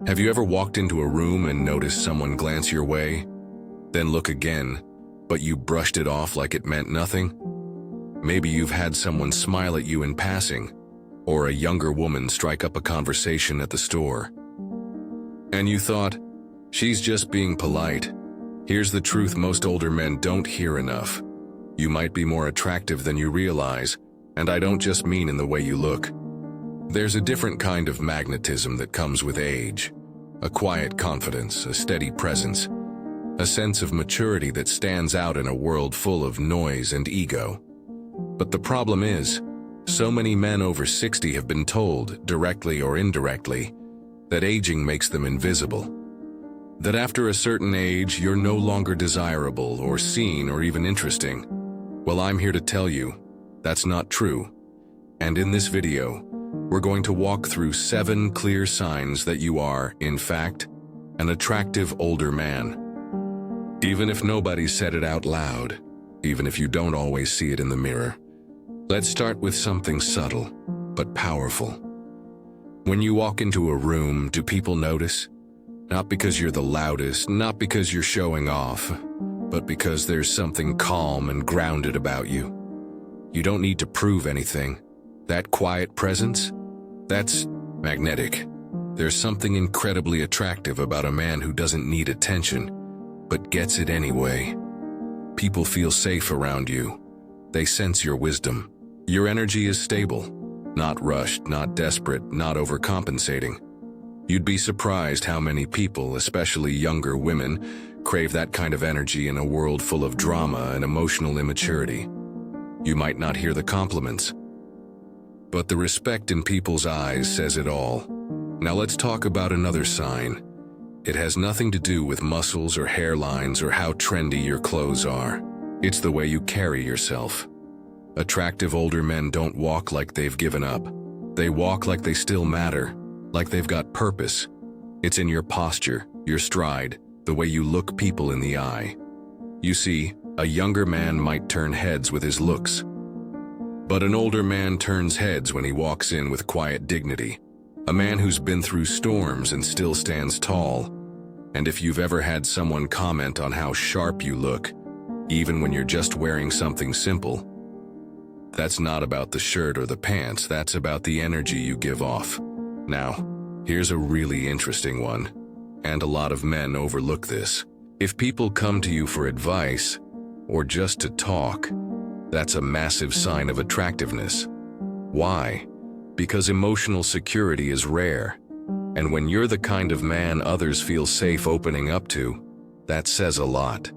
Have you ever walked into a room and noticed someone glance your way, then look again, but you brushed it off like it meant nothing? Maybe you've had someone smile at you in passing, or a younger woman strike up a conversation at the store. And you thought, she's just being polite. Here's the truth most older men don't hear enough. You might be more attractive than you realize, and I don't just mean in the way you look. There's a different kind of magnetism that comes with age. A quiet confidence, a steady presence, a sense of maturity that stands out in a world full of noise and ego. But the problem is, so many men over 60 have been told, directly or indirectly, that aging makes them invisible. That after a certain age, you're no longer desirable or seen or even interesting. Well, I'm here to tell you, that's not true. And in this video, we're going to walk through 7 clear signs that you are, in fact, an attractive older man. Even if nobody said it out loud, even if you don't always see it in the mirror. Let's start with something subtle, but powerful. When you walk into a room, do people notice? Not because you're the loudest, not because you're showing off, but because there's something calm and grounded about you. You don't need to prove anything. That quiet presence, that's magnetic. There's something incredibly attractive about a man who doesn't need attention, but gets it anyway. People feel safe around you. They sense your wisdom. Your energy is stable, not rushed, not desperate, not overcompensating. You'd be surprised how many people, especially younger women, crave that kind of energy in a world full of drama and emotional immaturity. You might not hear the compliments, but the respect in people's eyes says it all. Now let's talk about another sign. It has nothing to do with muscles or hairlines or how trendy your clothes are. It's the way you carry yourself. Attractive older men don't walk like they've given up. They walk like they still matter, like they've got purpose. It's in your posture, your stride, the way you look people in the eye. You see, a younger man might turn heads with his looks, but an older man turns heads when he walks in with quiet dignity. A man who's been through storms and still stands tall. And if you've ever had someone comment on how sharp you look, even when you're just wearing something simple, that's not about the shirt or the pants, that's about the energy you give off. Now, here's a really interesting one, and a lot of men overlook this. If people come to you for advice, or just to talk, that's a massive sign of attractiveness. Why? Because emotional security is rare, and when you're the kind of man others feel safe opening up to, that says a lot.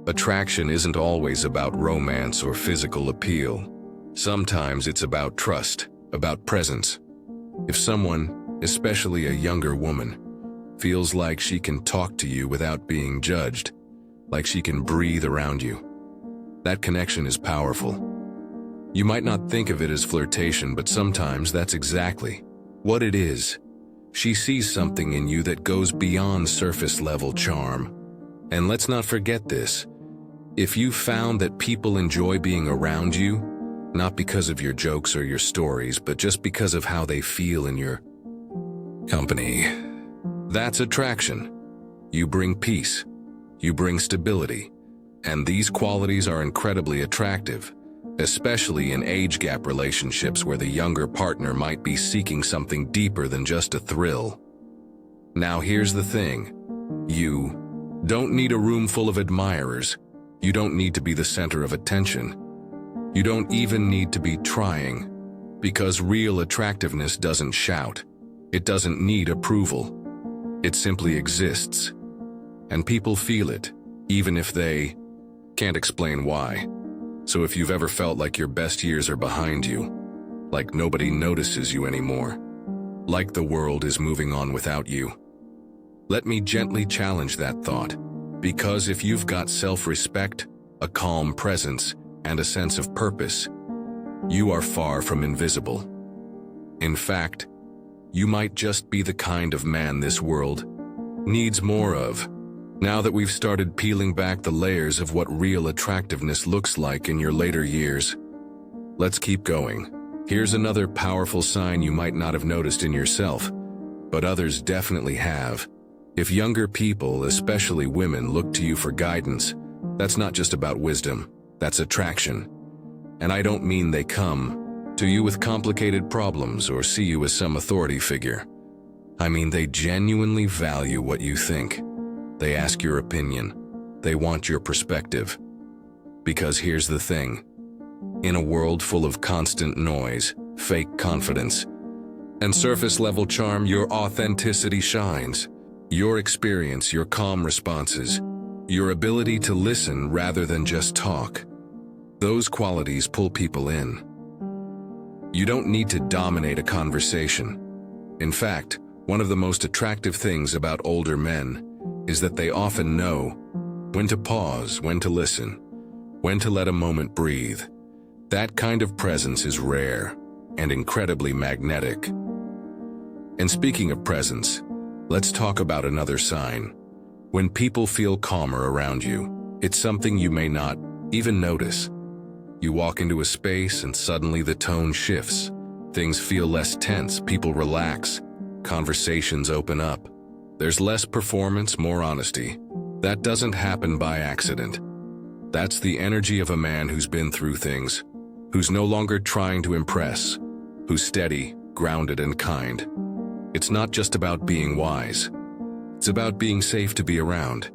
Attraction isn't always about romance or physical appeal. Sometimes it's about trust, about presence. If someone, especially a younger woman, feels like she can talk to you without being judged, like she can breathe around you, that connection is powerful. You might not think of it as flirtation, but sometimes that's exactly what it is. She sees something in you that goes beyond surface-level charm. And let's not forget this. If you found that people enjoy being around you, not because of your jokes or your stories, but just because of how they feel in your company, that's attraction. You bring peace. You bring stability. And these qualities are incredibly attractive, especially in age gap relationships where the younger partner might be seeking something deeper than just a thrill. Now here's the thing. You don't need a room full of admirers. You don't need to be the center of attention. You don't even need to be trying, because real attractiveness doesn't shout. It doesn't need approval. It simply exists. And people feel it, even if they can't explain why. So if you've ever felt like your best years are behind you, like nobody notices you anymore, like the world is moving on without you, let me gently challenge that thought. Because if you've got self-respect, a calm presence, and a sense of purpose, you are far from invisible. In fact, you might just be the kind of man this world needs more of. Now that we've started peeling back the layers of what real attractiveness looks like in your later years, let's keep going. Here's another powerful sign you might not have noticed in yourself, but others definitely have. If younger people, especially women, look to you for guidance, that's not just about wisdom, that's attraction. And I don't mean they come to you with complicated problems or see you as some authority figure. I mean they genuinely value what you think. They ask your opinion. They want your perspective. Because here's the thing. In a world full of constant noise, fake confidence, and surface-level charm, your authenticity shines. Your experience, your calm responses, your ability to listen rather than just talk. Those qualities pull people in. You don't need to dominate a conversation. In fact, one of the most attractive things about older men is that they often know when to pause, when to listen, when to let a moment breathe. That kind of presence is rare and incredibly magnetic. And speaking of presence, let's talk about another sign. When people feel calmer around you, it's something you may not even notice. You walk into a space and suddenly the tone shifts. Things feel less tense, people relax, conversations open up. There's less performance, more honesty. That doesn't happen by accident. That's the energy of a man who's been through things, who's no longer trying to impress, who's steady, grounded, and kind. It's not just about being wise. It's about being safe to be around.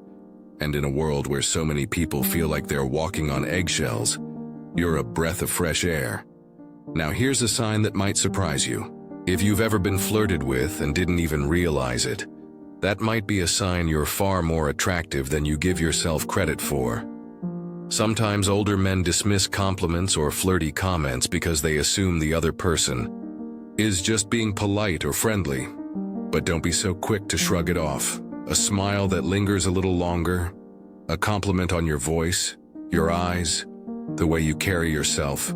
And in a world where so many people feel like they're walking on eggshells, you're a breath of fresh air. Now here's a sign that might surprise you. If you've ever been flirted with and didn't even realize it, that might be a sign you're far more attractive than you give yourself credit for. Sometimes older men dismiss compliments or flirty comments because they assume the other person is just being polite or friendly. But don't be so quick to shrug it off. A smile that lingers a little longer, a compliment on your voice, your eyes, the way you carry yourself,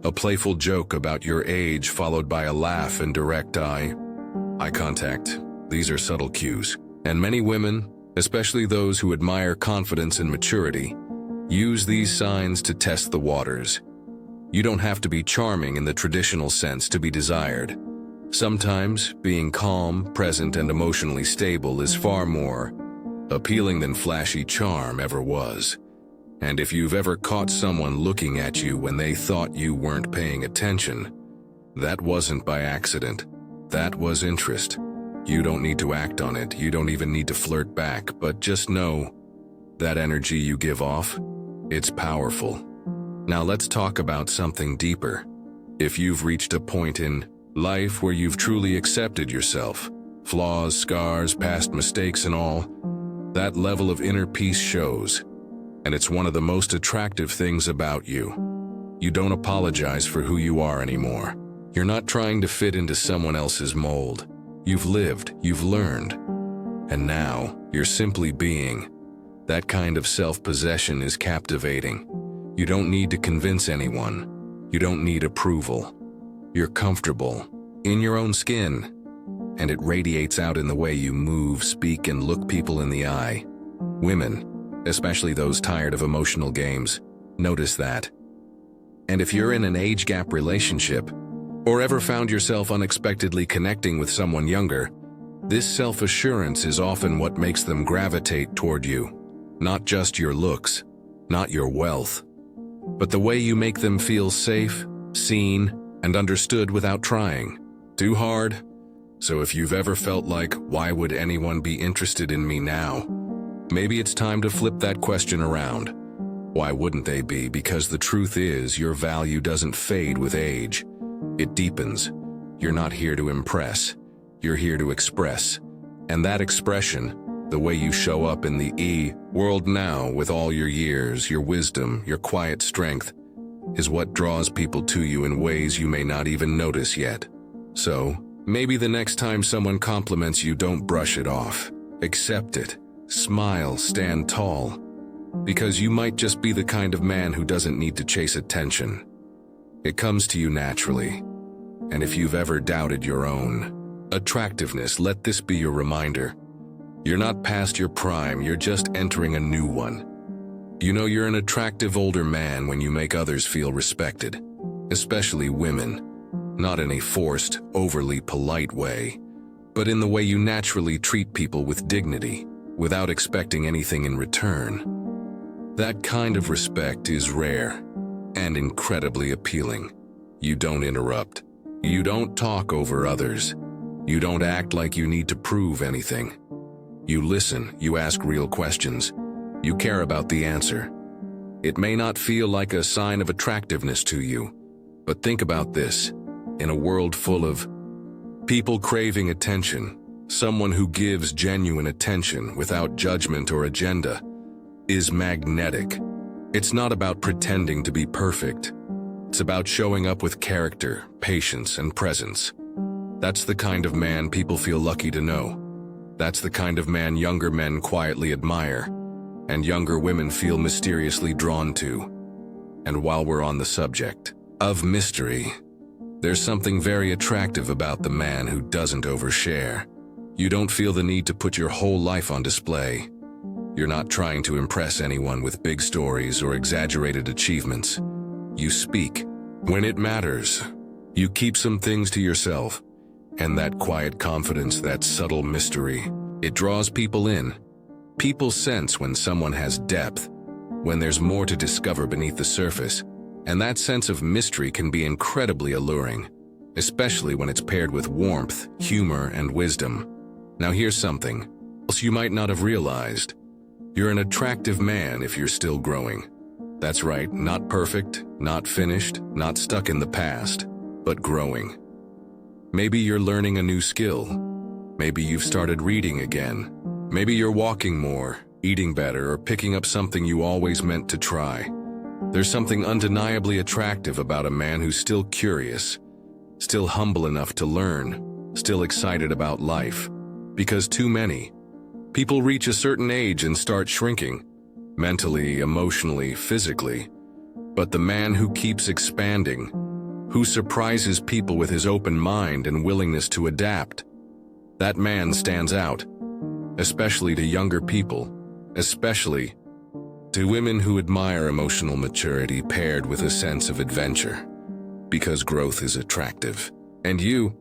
a playful joke about your age followed by a laugh and direct eye contact. These are subtle cues. And many women, especially those who admire confidence and maturity, use these signs to test the waters. You don't have to be charming in the traditional sense to be desired. Sometimes, being calm, present, and emotionally stable is far more appealing than flashy charm ever was. And if you've ever caught someone looking at you when they thought you weren't paying attention, that wasn't by accident. That was interest. You don't need to act on it. You don't even need to flirt back, but just know that energy you give off, it's powerful. Now let's talk about something deeper. If you've reached a point in life where you've truly accepted yourself, flaws, scars, past mistakes and all, that level of inner peace shows. And it's one of the most attractive things about you. You don't apologize for who you are anymore. You're not trying to fit into someone else's mold. You've lived, you've learned, and now you're simply being. That kind of self-possession is captivating. You don't need to convince anyone. You don't need approval. You're comfortable, in your own skin, and it radiates out in the way you move, speak, and look people in the eye. Women, especially those tired of emotional games, notice that. And if you're in an age gap relationship, or ever found yourself unexpectedly connecting with someone younger, this self-assurance is often what makes them gravitate toward you. Not just your looks, not your wealth, but the way you make them feel safe, seen, and understood without trying too hard. So if you've ever felt like, why would anyone be interested in me now? Maybe it's time to flip that question around. Why wouldn't they be? Because the truth is, your value doesn't fade with age. It deepens. You're not here to impress. You're here to express. And that expression, the way you show up in the world now with all your years, your wisdom, your quiet strength, is what draws people to you in ways you may not even notice yet. So, maybe the next time someone compliments you, don't brush it off. Accept it. Smile, stand tall. Because you might just be the kind of man who doesn't need to chase attention. It comes to you naturally. And if you've ever doubted your own attractiveness, let this be your reminder. You're not past your prime, you're just entering a new one. You know you're an attractive older man when you make others feel respected, especially women, not in a forced, overly polite way, but in the way you naturally treat people with dignity, without expecting anything in return. That kind of respect is rare and incredibly appealing. You don't interrupt. You don't talk over others. You don't act like you need to prove anything. You listen, you ask real questions. You care about the answer. It may not feel like a sign of attractiveness to you, but think about this. In a world full of people craving attention, someone who gives genuine attention without judgment or agenda is magnetic. It's not about pretending to be perfect. It's about showing up with character, patience, and presence. That's the kind of man people feel lucky to know. That's the kind of man younger men quietly admire, and younger women feel mysteriously drawn to. And while we're on the subject of mystery, there's something very attractive about the man who doesn't overshare. You don't feel the need to put your whole life on display. You're not trying to impress anyone with big stories or exaggerated achievements. You speak when it matters. You keep some things to yourself. And that quiet confidence, that subtle mystery, it draws people in. People sense when someone has depth, when there's more to discover beneath the surface, and that sense of mystery can be incredibly alluring, especially when it's paired with warmth, humor, and wisdom. Now here's something else you might not have realized. You're an attractive man if you're still growing. That's right, not perfect, not finished, not stuck in the past, but growing. Maybe you're learning a new skill. Maybe you've started reading again. Maybe you're walking more, eating better, or picking up something you always meant to try. There's something undeniably attractive about a man who's still curious, still humble enough to learn, still excited about life. Because too many people reach a certain age and start shrinking, mentally, emotionally, physically. But the man who keeps expanding, who surprises people with his open mind and willingness to adapt, that man stands out, especially to younger people, especially to women who admire emotional maturity paired with a sense of adventure, because growth is attractive. And you,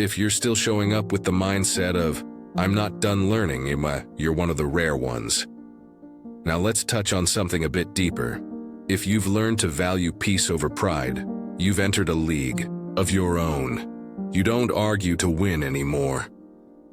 if you're still showing up with the mindset of, I'm not done learning, you're one of the rare ones. Now let's touch on something a bit deeper. If you've learned to value peace over pride, you've entered a league of your own. You don't argue to win anymore.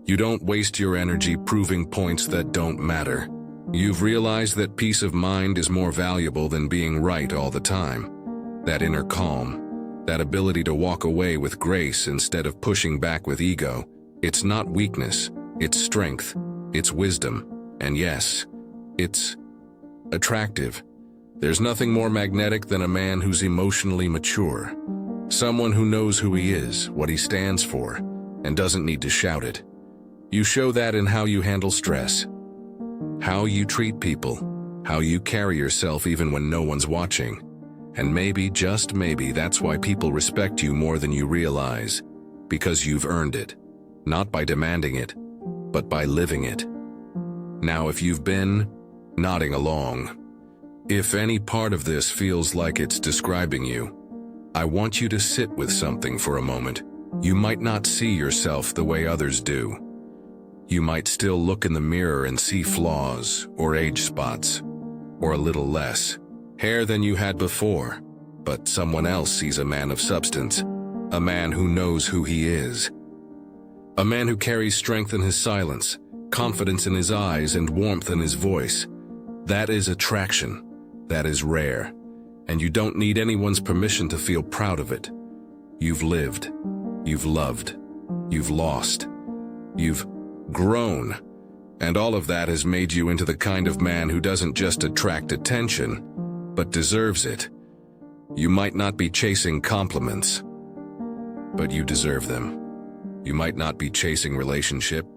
You don't waste your energy proving points that don't matter. You've realized that peace of mind is more valuable than being right all the time. That inner calm, that ability to walk away with grace instead of pushing back with ego, it's not weakness, it's strength, it's wisdom, and yes, it's attractive. There's nothing more magnetic than a man who's emotionally mature. Someone who knows who he is, what he stands for, and doesn't need to shout it. You show that in how you handle stress, how you treat people, how you carry yourself even when no one's watching. And maybe, just maybe, that's why people respect you more than you realize, because you've earned it, not by demanding it, but by living it. Now, if you've been nodding along, if any part of this feels like it's describing you, I want you to sit with something for a moment. You might not see yourself the way others do. You might still look in the mirror and see flaws, or age spots, or a little less hair than you had before, but someone else sees a man of substance, a man who knows who he is, a man who carries strength in his silence, confidence in his eyes, and warmth in his voice. That is attraction. That is rare, and you don't need anyone's permission to feel proud of it. You've lived, you've loved, you've lost, you've grown, and all of that has made you into the kind of man who doesn't just attract attention, but deserves it. You might not be chasing compliments, but you deserve them. You might not be chasing relationship,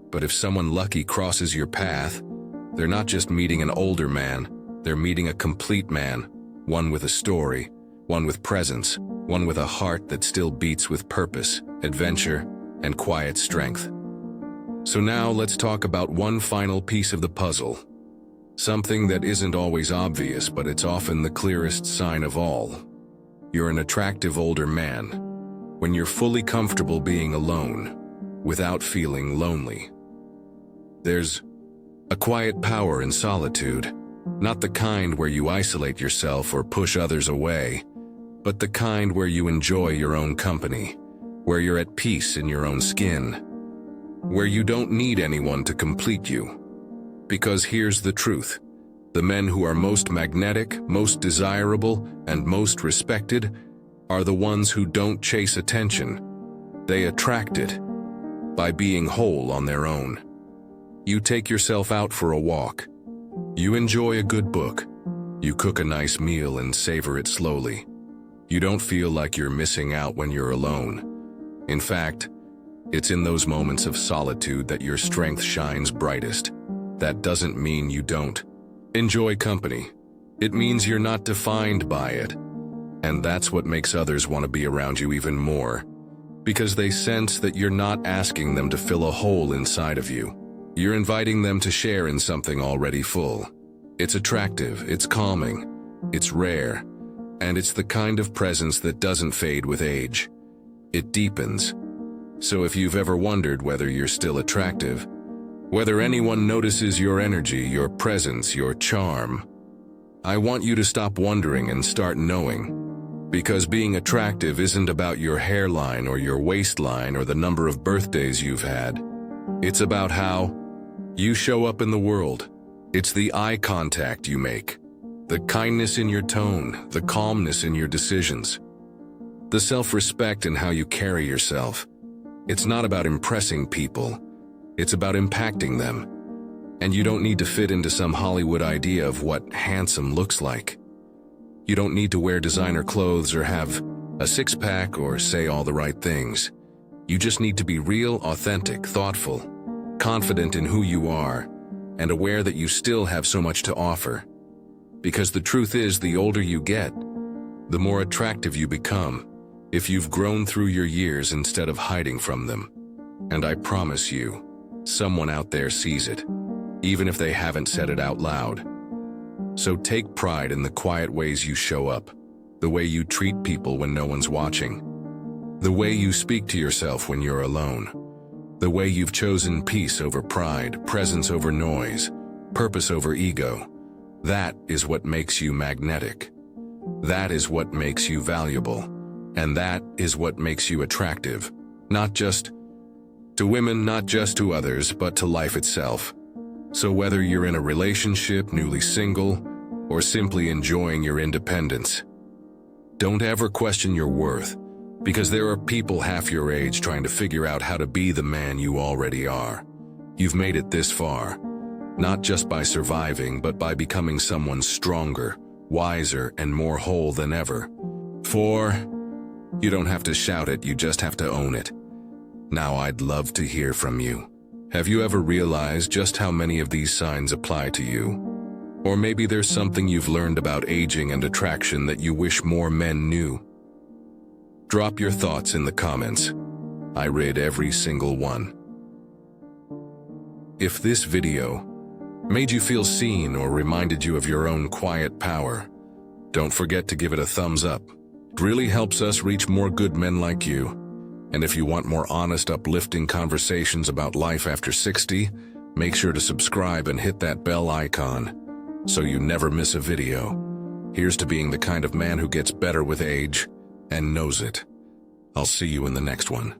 but if someone lucky crosses your path, they're not just meeting an older man, they're meeting a complete man, one with a story, one with presence, one with a heart that still beats with purpose, adventure, and quiet strength. So now let's talk about one final piece of the puzzle. Something that isn't always obvious, but it's often the clearest sign of all. You're an attractive older man when you're fully comfortable being alone, without feeling lonely. There's a quiet power in solitude, not the kind where you isolate yourself or push others away, but the kind where you enjoy your own company, where you're at peace in your own skin, where you don't need anyone to complete you. Because here's the truth. The men who are most magnetic, most desirable, and most respected are the ones who don't chase attention. They attract it by being whole on their own. You take yourself out for a walk. You enjoy a good book. You cook a nice meal and savor it slowly. You don't feel like you're missing out when you're alone. In fact, it's in those moments of solitude that your strength shines brightest. That doesn't mean you don't enjoy company. It means you're not defined by it. And that's what makes others want to be around you even more, because they sense that you're not asking them to fill a hole inside of you. You're inviting them to share in something already full. It's attractive, it's calming, it's rare, and it's the kind of presence that doesn't fade with age. It deepens. So if you've ever wondered whether you're still attractive, whether anyone notices your energy, your presence, your charm, I want you to stop wondering and start knowing. Because being attractive isn't about your hairline or your waistline or the number of birthdays you've had. It's about how you show up in the world. It's the eye contact you make, the kindness in your tone, the calmness in your decisions, the self-respect in how you carry yourself. It's not about impressing people. It's about impacting them. And you don't need to fit into some Hollywood idea of what handsome looks like. You don't need to wear designer clothes or have a six-pack or say all the right things. You just need to be real, authentic, thoughtful, confident in who you are, and aware that you still have so much to offer. Because the truth is, the older you get, the more attractive you become, if you've grown through your years instead of hiding from them. And I promise you, someone out there sees it, even if they haven't said it out loud. So take pride in the quiet ways you show up, the way you treat people when no one's watching, the way you speak to yourself when you're alone, the way you've chosen peace over pride, presence over noise, purpose over ego. That is what makes you magnetic. That is what makes you valuable. And that is what makes you attractive. Not just to women, not just to others, but to life itself. So whether you're in a relationship, newly single, or simply enjoying your independence, don't ever question your worth, because there are people half your age trying to figure out how to be the man you already are. You've made it this far, not just by surviving, but by becoming someone stronger, wiser, and more whole than ever. For you don't have to shout it, you just have to own it. Now I'd love to hear from you. Have you ever realized just how many of these signs apply to you? Or maybe there's something you've learned about aging and attraction that you wish more men knew. Drop your thoughts in the comments. I read every single one. If this video made you feel seen or reminded you of your own quiet power, don't forget to give it a thumbs up. It really helps us reach more good men like you. And if you want more honest, uplifting conversations about life after 60, make sure to subscribe and hit that bell icon so you never miss a video. Here's to being the kind of man who gets better with age and knows it. I'll see you in the next one.